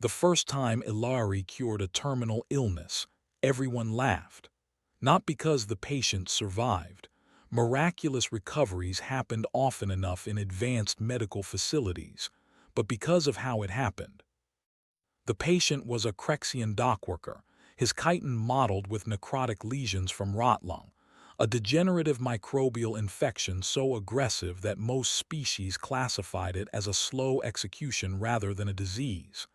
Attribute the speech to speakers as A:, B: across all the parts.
A: The first time Ilari cured a terminal illness, everyone laughed. Not because the patient survived. Miraculous recoveries happened often enough in advanced medical facilities, but because of how it happened. The patient was a Crexian dockworker, his chitin mottled with necrotic lesions from rot lung, a degenerative microbial infection so aggressive that most species classified it as a slow execution rather than a disease.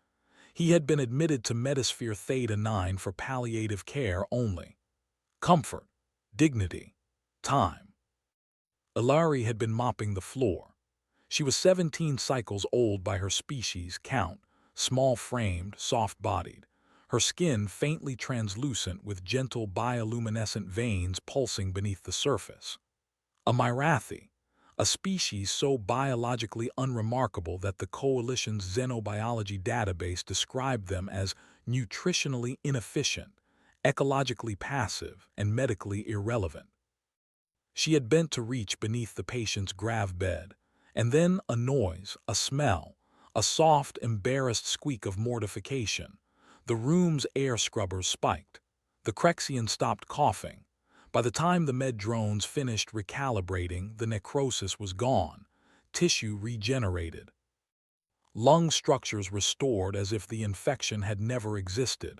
A: He had been admitted to Metasphere Theta 9 for palliative care only. Comfort, dignity, time. Ilari had been mopping the floor. She was 17 cycles old by her species count, small-framed, soft-bodied, her skin faintly translucent with gentle bioluminescent veins pulsing beneath the surface. A Myrathi, a species so biologically unremarkable that the Coalition's xenobiology database described them as nutritionally inefficient, ecologically passive, and medically irrelevant. She had bent to reach beneath the patient's grave bed, and then a noise, a smell, a soft, embarrassed squeak of mortification. The room's air scrubbers spiked. The Crexian stopped coughing. By the time the med drones finished recalibrating, the necrosis was gone, tissue regenerated, lung structures restored as if the infection had never existed.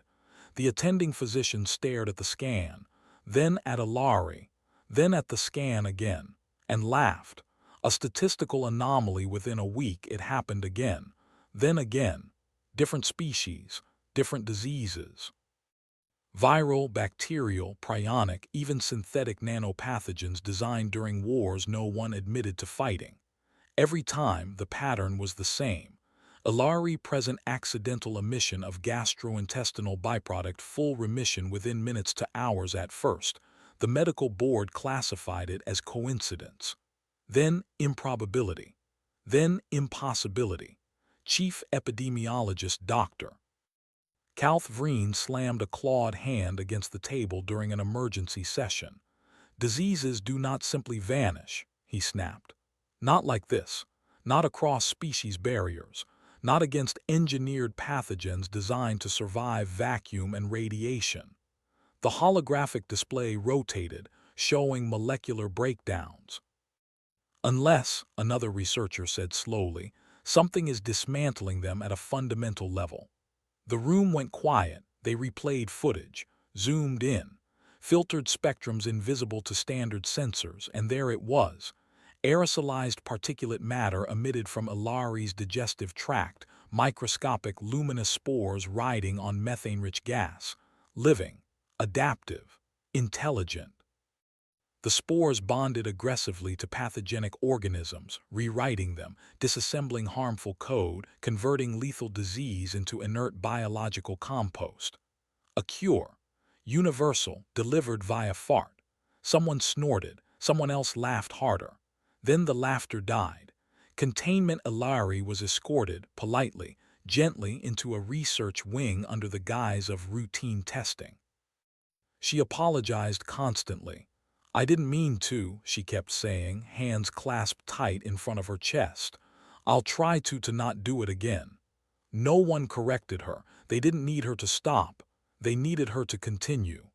A: The attending physician stared at the scan, then at Ilari, then at the scan again, and laughed. A statistical anomaly. Within a week it happened again, then again. Different species, different diseases. Viral, bacterial, prionic, even synthetic nanopathogens designed during wars no one admitted to fighting. Every time, the pattern was the same. Ilari present accidental emission of gastrointestinal byproduct, full remission within minutes to hours at first. The medical board classified it as coincidence. Then improbability. Then impossibility. Chief epidemiologist Dr. Kaltvreen slammed a clawed hand against the table during an emergency session. Diseases do not simply vanish, he snapped. Not like this. Not across species barriers. Not against engineered pathogens designed to survive vacuum and radiation. The holographic display rotated, showing molecular breakdowns. Unless, another researcher said slowly, something is dismantling them at a fundamental level. The room went quiet. They replayed footage, zoomed in, filtered spectrums invisible to standard sensors, and there it was. Aerosolized particulate matter emitted from Ilari's digestive tract, microscopic luminous spores riding on methane-rich gas, living, adaptive, intelligent. The spores bonded aggressively to pathogenic organisms, rewriting them, disassembling harmful code, converting lethal disease into inert biological compost. A cure, universal, delivered via fart. Someone snorted, someone else laughed harder. Then the laughter died. Containment Ilari was escorted, politely, gently into a research wing under the guise of routine testing. She apologized constantly. I didn't mean to, she kept saying, hands clasped tight in front of her chest. I'll try to not do it again. No one corrected her. They didn't need her to stop. They needed her to continue.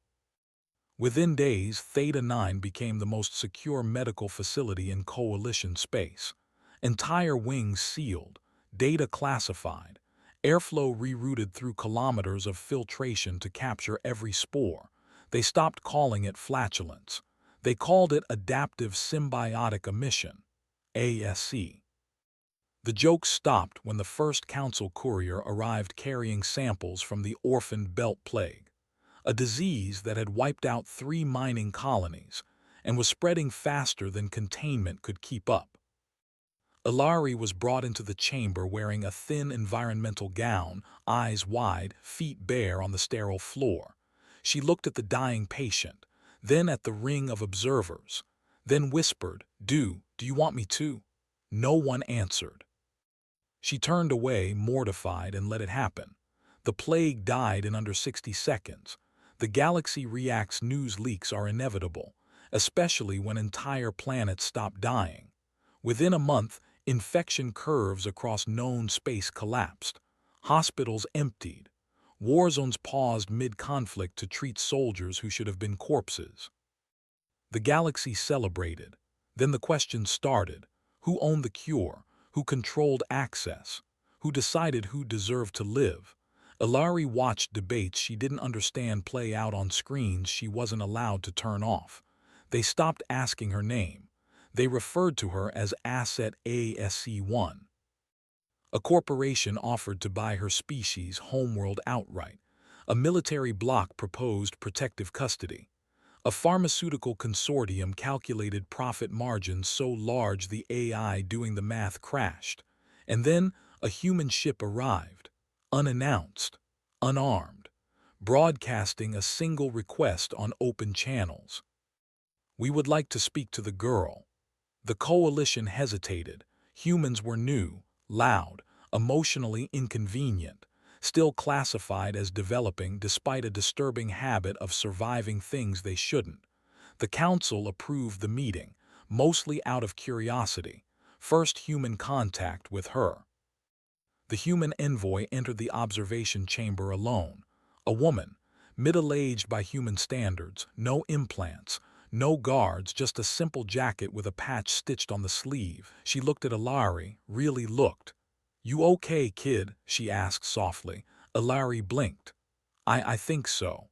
A: Within days, Theta 9 became the most secure medical facility in Coalition space. Entire wings sealed, data classified, airflow rerouted through kilometers of filtration to capture every spore. They stopped calling it flatulence. They called it adaptive symbiotic emission, ASE. The joke stopped when the first council courier arrived carrying samples from the orphaned belt plague, a disease that had wiped out 3 mining colonies and was spreading faster than containment could keep up. Ilari was brought into the chamber wearing a thin environmental gown, eyes wide, feet bare on the sterile floor. She looked at the dying patient, then at the ring of observers, then whispered, Do you want me to? No one answered. She turned away, mortified, and let it happen. The plague died in under 60 seconds. The galaxy reacts. News leaks are inevitable, especially when entire planets stop dying. Within a month, infection curves across known space collapsed. Hospitals emptied. War zones paused mid-conflict to treat soldiers who should have been corpses. The galaxy celebrated. Then the question started. Who owned the cure? Who controlled access? Who decided who deserved to live? Ilari watched debates she didn't understand play out on screens she wasn't allowed to turn off. They stopped asking her name. They referred to her as Asset ASC-1. A corporation offered to buy her species' homeworld outright. A military bloc proposed protective custody. A pharmaceutical consortium calculated profit margins so large the AI doing the math crashed. And then a human ship arrived, unannounced, unarmed, broadcasting a single request on open channels. "We would like to speak to the girl." The coalition hesitated. Humans were new, loud, emotionally inconvenient, still classified as developing despite a disturbing habit of surviving things they shouldn't. The council approved the meeting, mostly out of curiosity. First human contact with her. The human envoy entered the observation chamber alone. A woman, middle-aged by human standards, no implants, no guards, just a simple jacket with a patch stitched on the sleeve. She looked at Ilari, really looked. "You okay, kid?" she asked softly. Ilari blinked. I think so."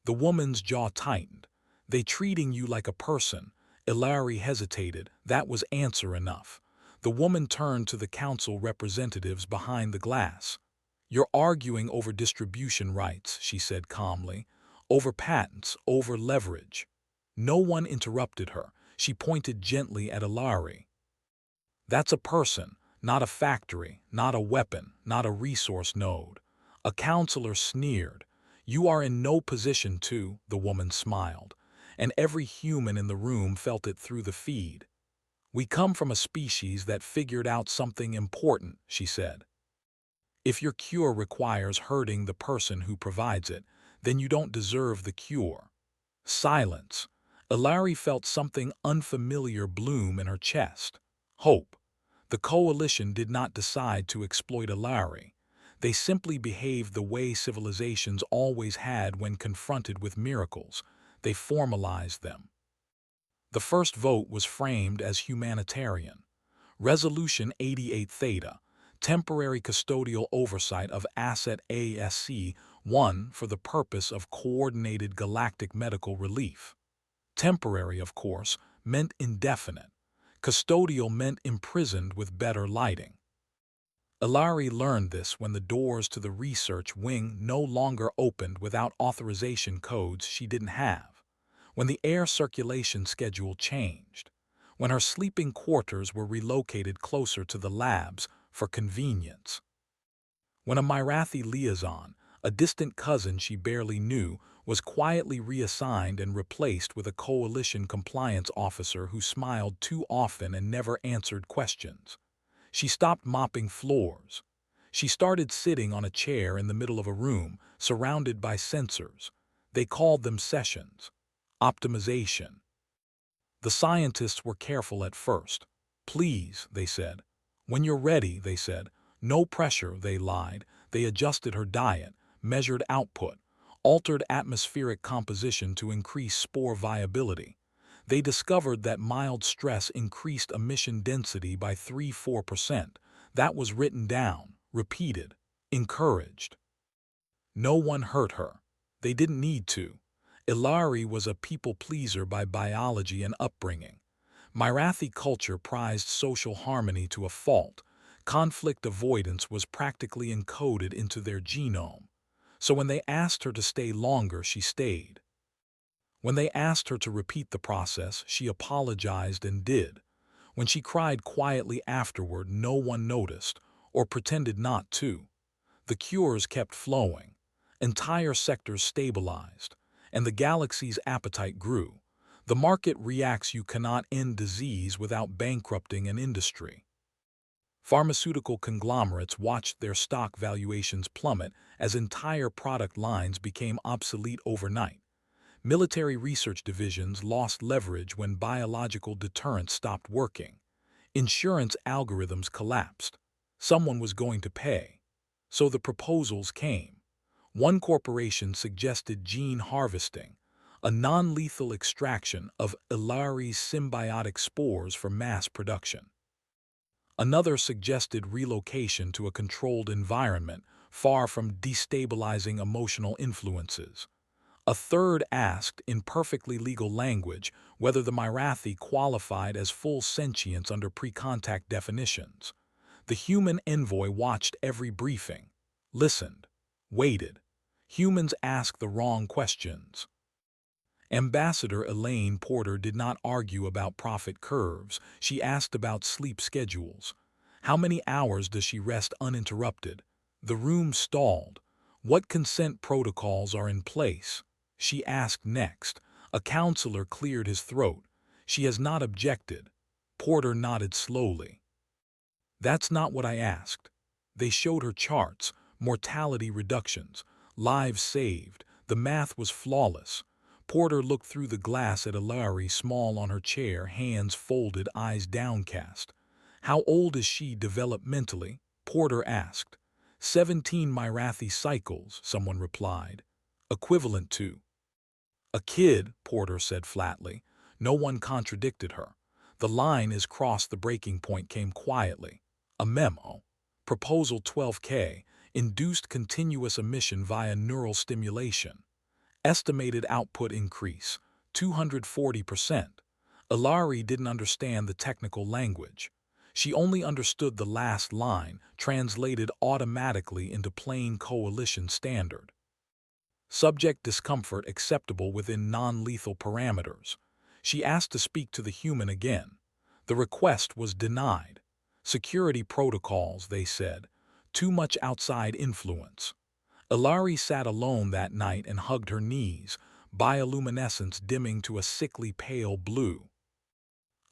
A: The woman's jaw tightened. "They treating you like a person." Ilari hesitated. That was answer enough. The woman turned to the council representatives behind the glass. "You're arguing over distribution rights," she said calmly. "Over patents, over leverage." No one interrupted her. She pointed gently at Ilari. "That's a person, not a factory, not a weapon, not a resource node." A counselor sneered. "You are in no position to," the woman smiled, and every human in the room felt it through the feed. "We come from a species that figured out something important," she said. "If your cure requires hurting the person who provides it, then you don't deserve the cure." Silence. Ilari felt something unfamiliar bloom in her chest. Hope. The coalition did not decide to exploit Ilari. They simply behaved the way civilizations always had when confronted with miracles. They formalized them. The first vote was framed as humanitarian. Resolution 88 Theta, temporary custodial oversight of Asset ASC-1 for the purpose of coordinated galactic medical relief. Temporary, of course, meant indefinite. Custodial meant imprisoned with better lighting. Ilari learned this when the doors to the research wing no longer opened without authorization codes she didn't have, when the air circulation schedule changed, when her sleeping quarters were relocated closer to the labs for convenience, when a Myrathi liaison, a distant cousin she barely knew, was quietly reassigned and replaced with a coalition compliance officer who smiled too often and never answered questions. She stopped mopping floors. She started sitting on a chair in the middle of a room, surrounded by sensors. They called them sessions. Optimization. The scientists were careful at first. "Please," they said. "When you're ready," they said. "No pressure," they lied. They adjusted her diet, measured output, altered atmospheric composition to increase spore viability. They discovered that mild stress increased emission density by 3–4%. That was written down, repeated, encouraged. No one hurt her. They didn't need to. Ilari was a people-pleaser by biology and upbringing. Myrathi culture prized social harmony to a fault. Conflict avoidance was practically encoded into their genome. So when they asked her to stay longer, she stayed. When they asked her to repeat the process, she apologized and did. When she cried quietly afterward, no one noticed, or pretended not to. The cures kept flowing. Entire sectors stabilized, and the galaxy's appetite grew. The market reacts. You cannot end disease without bankrupting an industry. Pharmaceutical conglomerates watched their stock valuations plummet as entire product lines became obsolete overnight. Military research divisions lost leverage when biological deterrence stopped working. Insurance algorithms collapsed. Someone was going to pay. So the proposals came. One corporation suggested gene harvesting, a non-lethal extraction of Ilari's symbiotic spores for mass production. Another suggested relocation to a controlled environment, far from destabilizing emotional influences. A third asked, in perfectly legal language, whether the Myrathi qualified as full sentience under pre-contact definitions. The human envoy watched every briefing, listened, waited. Humans ask the wrong questions. Ambassador Elaine Porter did not argue about profit curves. She asked about sleep schedules. How many hours does she rest uninterrupted? The room stalled. What consent protocols are in place? She asked next. A counselor cleared his throat. She has not objected. Porter nodded slowly. That's not what I asked. They showed her charts, mortality reductions, lives saved. The math was flawless. Porter looked through the glass at Ilari, small on her chair, hands folded, eyes downcast. How old is she developmentally? Porter asked. 17 Myrathi cycles, someone replied. Equivalent to. A kid, Porter said flatly. No one contradicted her. The line is crossed. The breaking point came quietly. A memo. Proposal 12K, induced continuous emission via neural stimulation. Estimated output increase, 240%. Ilari didn't understand the technical language. She only understood the last line, translated automatically into plain coalition standard. Subject discomfort acceptable within non-lethal parameters. She asked to speak to the human again. The request was denied. Security protocols, they said. Too much outside influence. Ilari sat alone that night and hugged her knees, bioluminescence dimming to a sickly pale blue.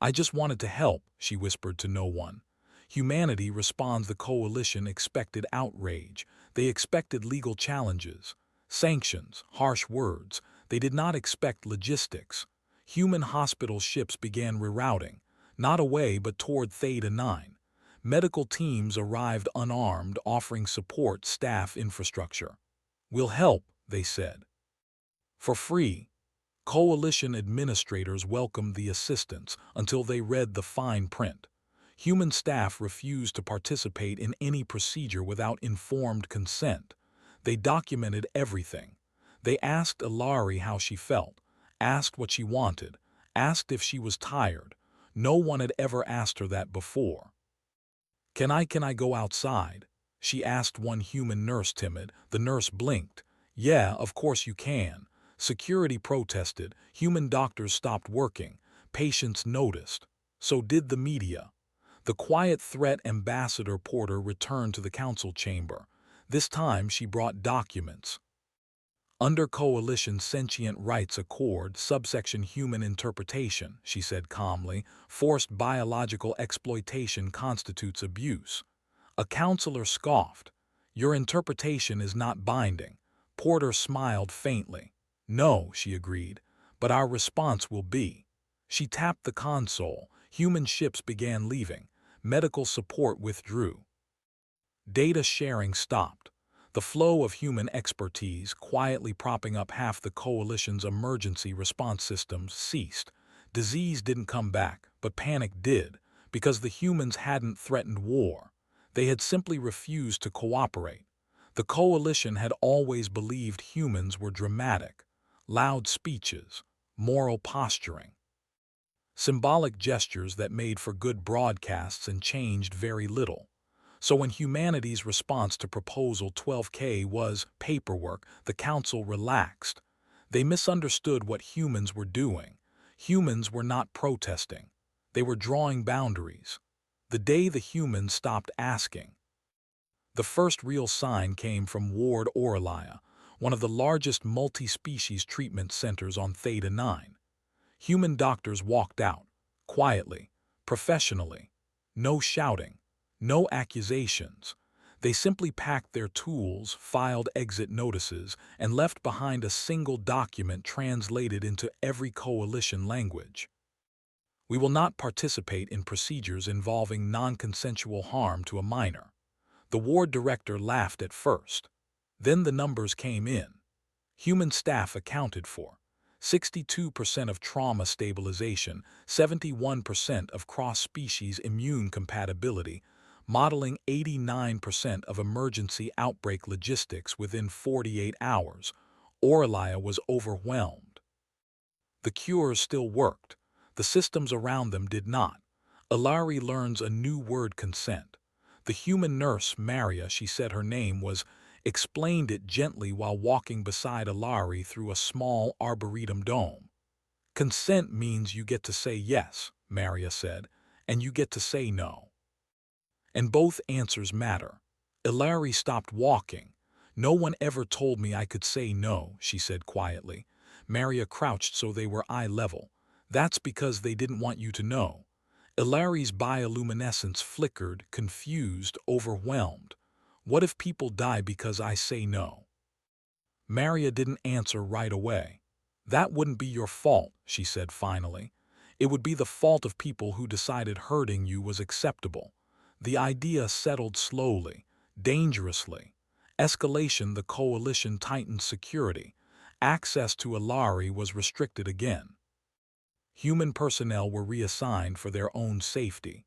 A: I just wanted to help, she whispered to no one. Humanity responds. The coalition expected outrage. They expected legal challenges, sanctions, harsh words. They did not expect logistics. Human hospital ships began rerouting, not away but toward Theta 9. Medical teams arrived unarmed, offering support, staff, infrastructure. We'll help, they said. For free. Coalition administrators welcomed the assistance until they read the fine print. Human staff refused to participate in any procedure without informed consent. They documented everything. They asked Ilari how she felt, asked what she wanted, asked if she was tired. No one had ever asked her that before. Can I go outside? She asked one human nurse, timid. The nurse blinked. Yeah, of course you can. Security protested. Human doctors stopped working. Patients noticed. So did the media. The quiet threat. Ambassador Porter returned to the council chamber. This time she brought documents. Under Coalition Sentient Rights Accord, subsection Human Interpretation, she said calmly, forced biological exploitation constitutes abuse. A counselor scoffed. Your interpretation is not binding. Porter smiled faintly. No, she agreed, but our response will be. She tapped the console. Human ships began leaving. Medical support withdrew. Data sharing stopped. The flow of human expertise, quietly propping up half the coalition's emergency response systems, ceased. Disease didn't come back, but panic did, because the humans hadn't threatened war. They had simply refused to cooperate. The coalition had always believed humans were dramatic, loud speeches, moral posturing. Symbolic gestures that made for good broadcasts and changed very little. So when humanity's response to Proposal 12K was paperwork, the council relaxed. They misunderstood what humans were doing. Humans were not protesting. They were drawing boundaries. The day the humans stopped asking. The first real sign came from Ward Aurelia, one of the largest multi-species treatment centers on Theta 9. Human doctors walked out, quietly, professionally. No shouting. No accusations. They simply packed their tools, filed exit notices, and left behind a single document translated into every coalition language. We will not participate in procedures involving non-consensual harm to a minor. The ward director laughed at first. Then the numbers came in. Human staff accounted for 62% of trauma stabilization, 71% of cross-species immune compatibility, modeling 89% of emergency outbreak logistics within 48 hours. Oralia was overwhelmed. The cures still worked. The systems around them did not. Ilari learns a new word: consent. The human nurse, Maria, she said her name was, explained it gently while walking beside Ilari through a small arboretum dome. Consent means you get to say yes, Maria said, and you get to say no. And both answers matter. Ilari stopped walking. No one ever told me I could say no, she said quietly. Maria crouched so they were eye level. That's because they didn't want you to know. Ilari's bioluminescence flickered, confused, overwhelmed. What if people die because I say no? Maria didn't answer right away. That wouldn't be your fault, she said finally. It would be the fault of people who decided hurting you was acceptable. The idea settled slowly, dangerously. Escalation: the coalition tightened security. Access to Ilari was restricted again. Human personnel were reassigned for their own safety.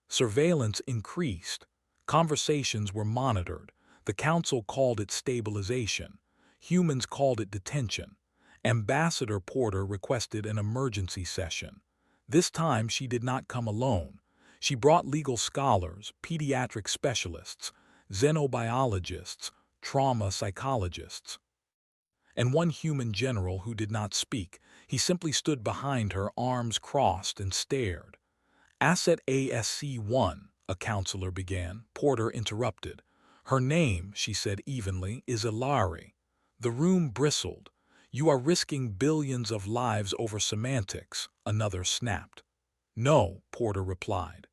A: Surveillance increased. Conversations were monitored. The council called it stabilization. Humans called it detention. Ambassador Porter requested an emergency session. This time she did not come alone. She brought legal scholars, pediatric specialists, xenobiologists, trauma psychologists, and one human general who did not speak. He simply stood behind her, arms crossed, and stared. Asset ASC-1, a counselor began. Porter interrupted. Her name, she said evenly, is Ilari. The room bristled. You are risking billions of lives over semantics, another snapped. No, Porter replied.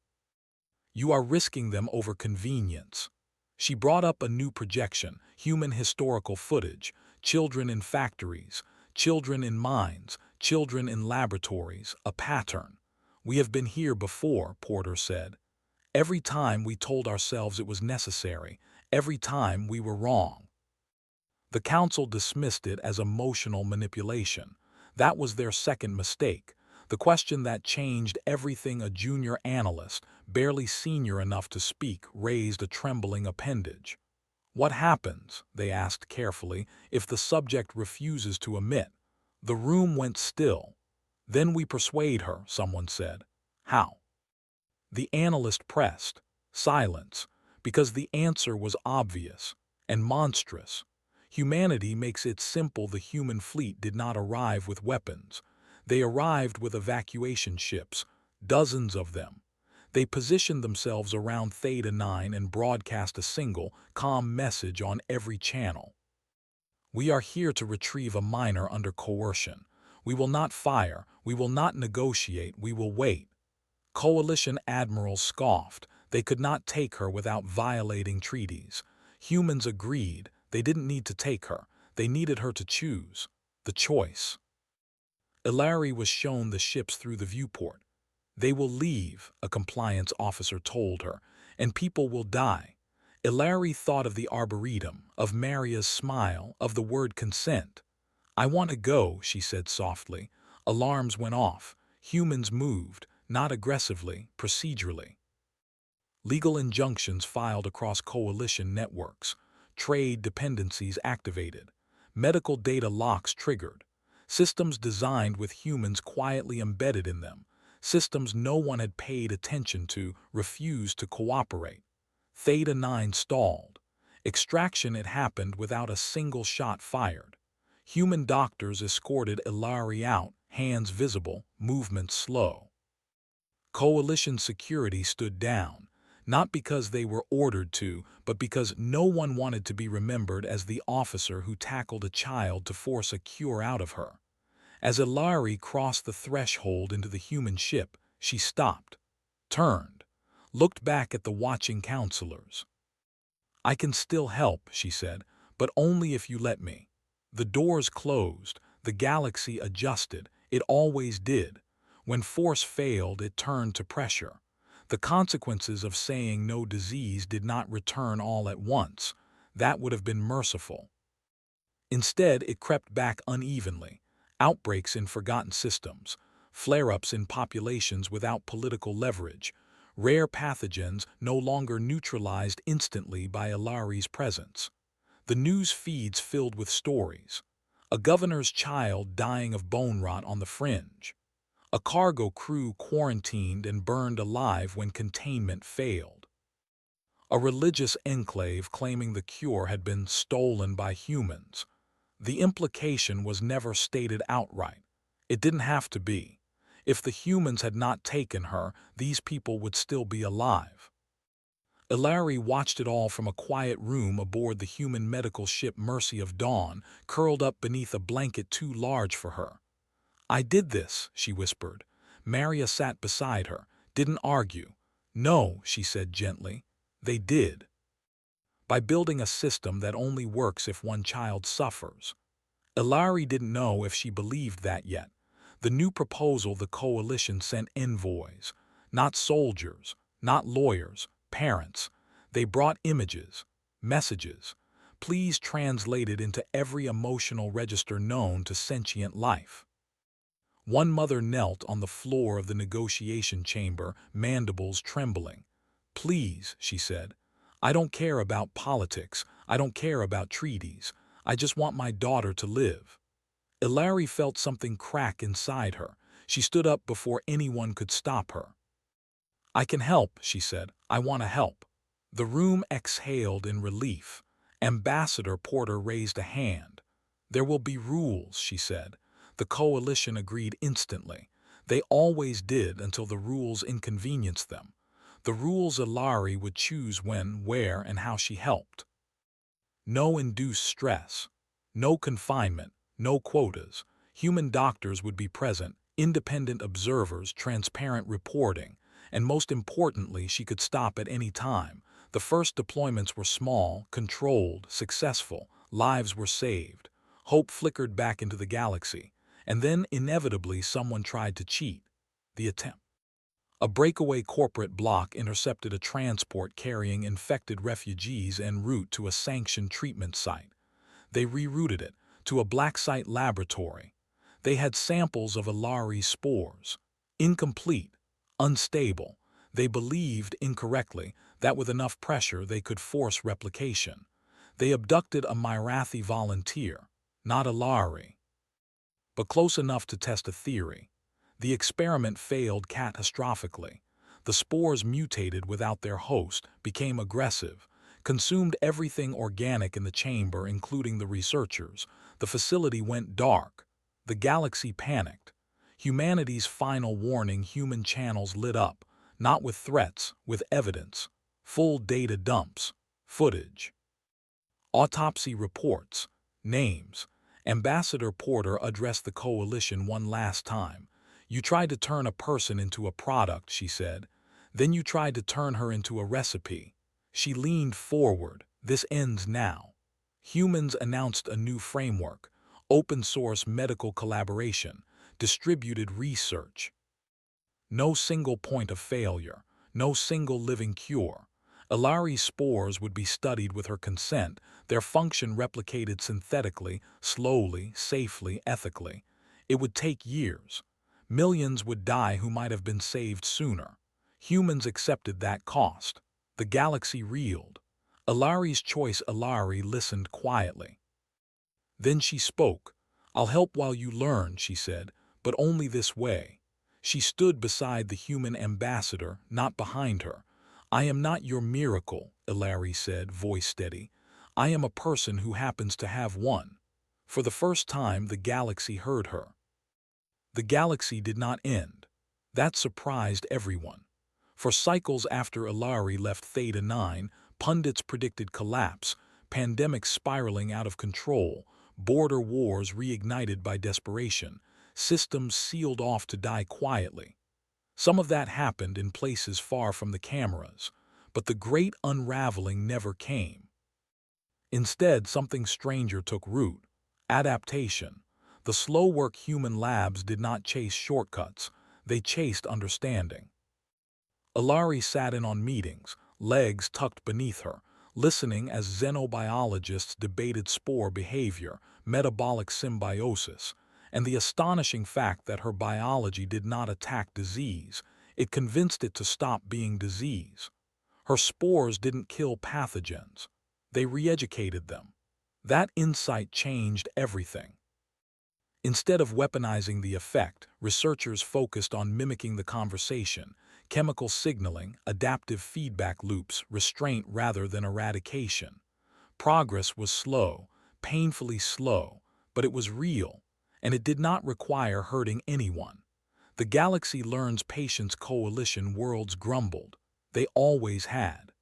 A: You are risking them over convenience. She brought up a new projection: human historical footage, children in factories, children in mines, children in laboratories, a pattern. We have been here before, Porter said. Every time we told ourselves it was necessary, every time we were wrong. The council dismissed it as emotional manipulation. That was their second mistake. The question that changed everything: a junior analyst, barely senior enough to speak, raised a trembling appendage. What happens, they asked carefully, if the subject refuses to emit? The room went still. Then we persuade her, someone said. How? The analyst pressed. Silence, because the answer was obvious and monstrous. Humanity makes it simple. The human fleet did not arrive with weapons. They arrived with evacuation ships, dozens of them. They positioned themselves around Theta 9 and broadcast a single, calm message on every channel. We are here to retrieve a minor under coercion. We will not fire, we will not negotiate, we will wait. Coalition admirals scoffed. They could not take her without violating treaties. Humans agreed. They didn't need to take her. They needed her to choose. The choice. Ilari was shown the ships through the viewport. They will leave, a compliance officer told her, and people will die. Ilari thought of the arboretum, of Maria's smile, of the word consent. I want to go, she said softly. Alarms went off. Humans moved, not aggressively, procedurally. Legal injunctions filed across coalition networks. Trade dependencies activated. Medical data locks triggered. Systems designed with humans quietly embedded in them. Systems no one had paid attention to refused to cooperate. Theta 9 stalled. Extraction had happened without a single shot fired. Human doctors escorted Ilari out, hands visible, movements slow. Coalition security stood down, not because they were ordered to, but because no one wanted to be remembered as the officer who tackled a child to force a cure out of her. As Ilari crossed the threshold into the human ship, she stopped, turned, looked back at the watching counselors. I can still help, she said, but only if you let me. The doors closed, the galaxy adjusted, it always did. When force failed, it turned to pressure. The consequences of saying no disease did not return all at once. That would have been merciful. Instead, it crept back unevenly. Outbreaks in forgotten systems, flare-ups in populations without political leverage, rare pathogens no longer neutralized instantly by Ilari's presence. The news feeds filled with stories. A governor's child dying of bone rot on the fringe. A cargo crew quarantined and burned alive when containment failed. A religious enclave claiming the cure had been stolen by humans. The implication was never stated outright. It didn't have to be. If the humans had not taken her, these people would still be alive. Ilari watched it all from a quiet room aboard the human medical ship Mercy of Dawn, curled up beneath a blanket too large for her. "I did this," she whispered. Maria sat beside her, didn't argue. "No," she said gently. "They did. By building a system that only works if one child suffers." Ilari didn't know if she believed that yet. The new proposal the coalition sent envoys. Not soldiers, not lawyers, parents. They brought images, messages. Please translate it into every emotional register known to sentient life. One mother knelt on the floor of the negotiation chamber, mandibles trembling. "Please," she said, "I don't care about politics. I don't care about treaties. I just want my daughter to live." Ilari felt something crack inside her. She stood up before anyone could stop her. "I can help," she said. "I want to help." The room exhaled in relief. Ambassador Porter raised a hand. "There will be rules," she said. The coalition agreed instantly. They always did until the rules inconvenienced them. The rules Ilari would choose when, where, and how she helped. No induced stress. No confinement. No quotas. Human doctors would be present, independent observers, transparent reporting. And most importantly, she could stop at any time. The first deployments were small, controlled, successful. Lives were saved. Hope flickered back into the galaxy. And then, inevitably, someone tried to cheat. The attempt. A breakaway corporate bloc intercepted a transport carrying infected refugees en route to a sanctioned treatment site. They rerouted it to a black site laboratory. They had samples of Ilari's spores. Incomplete, unstable. They believed, incorrectly, that with enough pressure they could force replication. They abducted a Myrathi volunteer, not Ilari, but close enough to test a theory. The experiment failed catastrophically. The spores mutated without their host, became aggressive, consumed everything organic in the chamber, including the researchers. The facility went dark. The galaxy panicked. Humanity's final warning, human channels lit up, not with threats, with evidence. Full data dumps, footage, autopsy reports, names. Ambassador Porter addressed the coalition one last time. "You tried to turn a person into a product," she said. "Then you tried to turn her into a recipe." She leaned forward. "This ends now." Humans announced a new framework: open-source medical collaboration, distributed research. No single point of failure, no single living cure. Ilari's spores would be studied with her consent, their function replicated synthetically, slowly, safely, ethically. It would take years. Millions would die who might have been saved sooner. Humans accepted that cost. The galaxy reeled. Ilari's choice. Ilari listened quietly. Then she spoke. "I'll help while you learn," she said, "but only this way." She stood beside the human ambassador, not behind her. "I am not your miracle," Ilari said, voice steady. "I am a person who happens to have one." For the first time, the galaxy heard her. The galaxy did not end. That surprised everyone. For cycles after Ilari left Theta 9, pundits predicted collapse, pandemics spiraling out of control, border wars reignited by desperation, systems sealed off to die quietly. Some of that happened in places far from the cameras, but the great unraveling never came. Instead, something stranger took root: adaptation. The slow work human labs did not chase shortcuts, they chased understanding. Ilari sat in on meetings, legs tucked beneath her, listening as xenobiologists debated spore behavior, metabolic symbiosis, and the astonishing fact that her biology did not attack disease. It convinced it to stop being disease. Her spores didn't kill pathogens. They re-educated them. That insight changed everything. Instead of weaponizing the effect, researchers focused on mimicking the conversation, chemical signaling, adaptive feedback loops, restraint rather than eradication. Progress was slow, painfully slow, but it was real, and it did not require hurting anyone. The Galaxy Learns Patience Coalition worlds grumbled. They always had.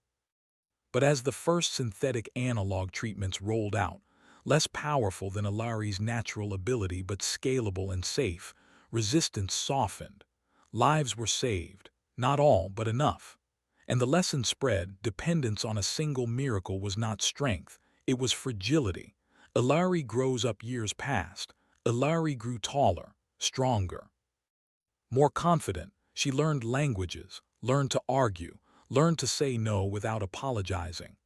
A: But as the first synthetic analog treatments rolled out, less powerful than Ilari's natural ability but scalable and safe, resistance softened. Lives were saved, not all but enough. And the lesson spread: dependence on a single miracle was not strength, it was fragility. Ilari grows up years past. Ilari grew taller, stronger, more confident. She learned languages, learned to argue, learned to say no without apologizing.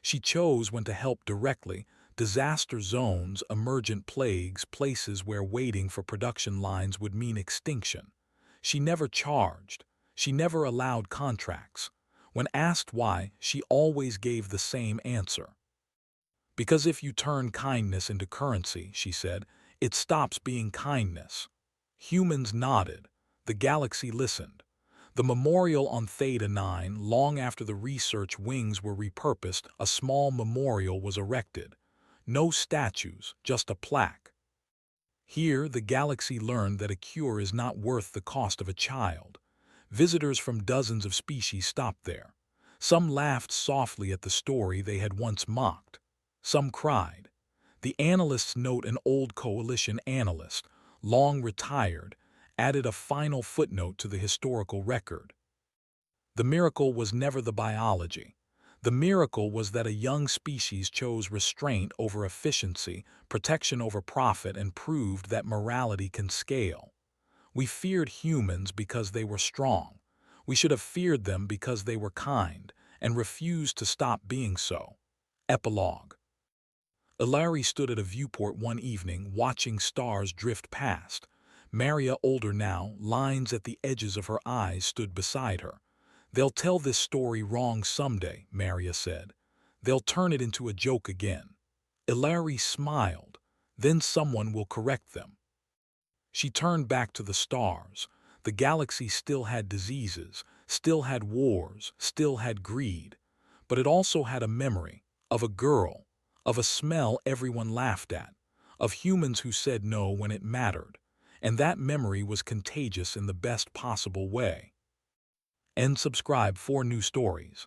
A: She chose when to help directly: disaster zones, emergent plagues, places where waiting for production lines would mean extinction. She never charged. She never allowed contracts. When asked why, she always gave the same answer. Because if you turn kindness into currency, she said, it stops being kindness. Humans nodded. The galaxy listened. The memorial on Theta 9, long after the research wings were repurposed, a small memorial was erected. No statues, just a plaque. Here, the galaxy learned that a cure is not worth the cost of a child. Visitors from dozens of species stopped there. Some laughed softly at the story they had once mocked. Some cried. The analysts note: an old coalition analyst, long retired, added a final footnote to the historical record. The miracle was never the biology. The miracle was that a young species chose restraint over efficiency, protection over profit, and proved that morality can scale. We feared humans because they were strong. We should have feared them because they were kind, and refused to stop being so. Epilogue. Ilari stood at a viewport one evening, watching stars drift past. Maria, older now, lines at the edges of her eyes, stood beside her. "They'll tell this story wrong someday," Maria said. "They'll turn it into a joke again." Ilari smiled. "Then someone will correct them." She turned back to the stars. The galaxy still had diseases, still had wars, still had greed. But it also had a memory, of a girl, of a smell everyone laughed at, of humans who said no when it mattered. And that memory was contagious in the best possible way. And subscribe for new stories.